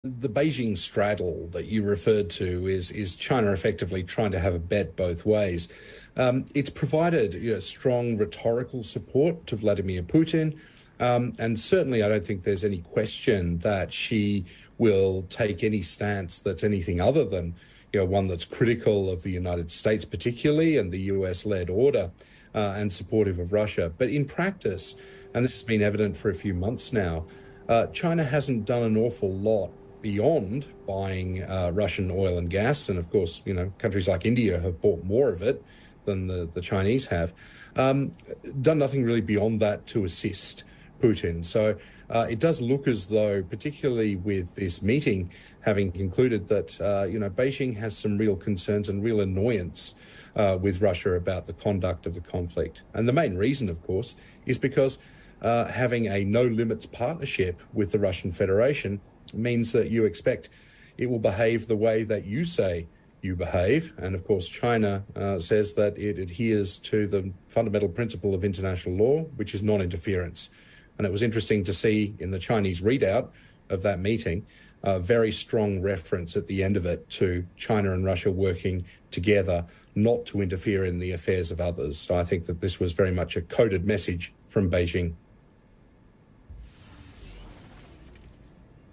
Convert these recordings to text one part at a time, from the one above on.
The Beijing straddle that you referred to is China effectively trying to have a bet both ways. It's provided strong rhetorical support to Vladimir Putin, and certainly I don't think there's any question that Xi will take any stance that's anything other than one that's critical of the United States particularly and the US-led order and supportive of Russia. But in practice, and this has been evident for a few months now, China hasn't done an awful lot beyond buying Russian oil and gas. And of course, countries like India have bought more of it than the Chinese have. Done nothing really beyond that to assist Putin. So it does look as though, particularly with this meeting having concluded that, Beijing has some real concerns and real annoyance with Russia about the conduct of the conflict. And the main reason, of course, is because having a no-limits partnership with the Russian Federation means that you expect it will behave the way that you say you behave. And of course, China says that it adheres to the fundamental principle of international law, which is non-interference. And it was interesting to see in the Chinese readout of that meeting, a very strong reference at the end of it to China and Russia working together not to interfere in the affairs of others. So I think that this was very much a coded message from Beijing.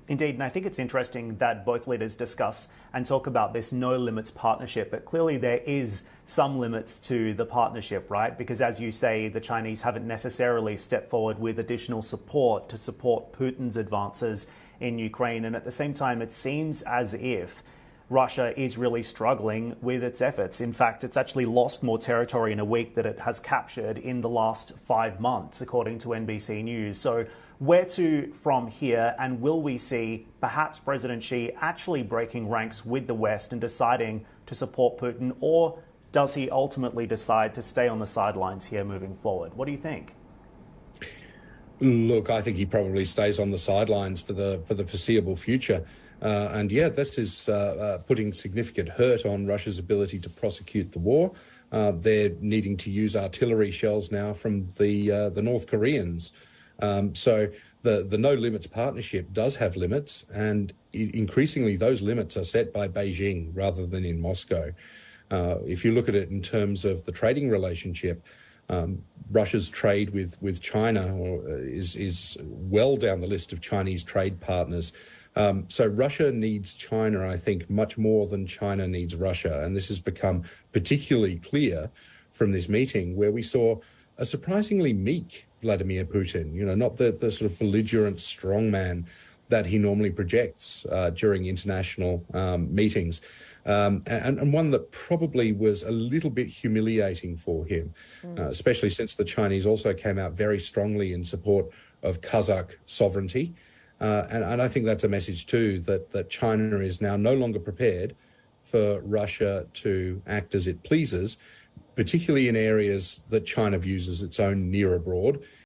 Indeed, and I think it's interesting that both leaders discuss and talk about this no-limits partnership, but clearly there is some limits to the partnership, right? Because as you say, the Chinese haven't necessarily stepped forward with additional support to support Putin's advances in Ukraine, and at the same time, it seems as if Russia is really struggling with its efforts. In fact, it's actually lost more territory in a week than it has captured in the last 5 months, according to NBC News. So where to from here, and will we see perhaps President Xi actually breaking ranks with the West and deciding to support Putin, or does he ultimately decide to stay on the sidelines here moving forward? What do you think? Look, I think he probably stays on the sidelines for the foreseeable future. And yeah, this is putting significant hurt on Russia's ability to prosecute the war. They're needing to use artillery shells now from the North Koreans. So the no limits partnership does have limits, and increasingly those limits are set by Beijing rather than in Moscow. If you look at it in terms of the trading relationship, Russia's trade with China is well down the list of Chinese trade partners. So Russia needs China, I think, much more than China needs Russia. And this has become particularly clear from this meeting, where we saw a surprisingly meek Vladimir Putin, not the sort of belligerent strongman that he normally projects during international meetings, and one that probably was a little bit humiliating for him, especially since the Chinese also came out very strongly in support of Kazakh sovereignty. And I think that's a message, too, that China is now no longer prepared for Russia to act as it pleases, particularly in areas that China views as its own near abroad.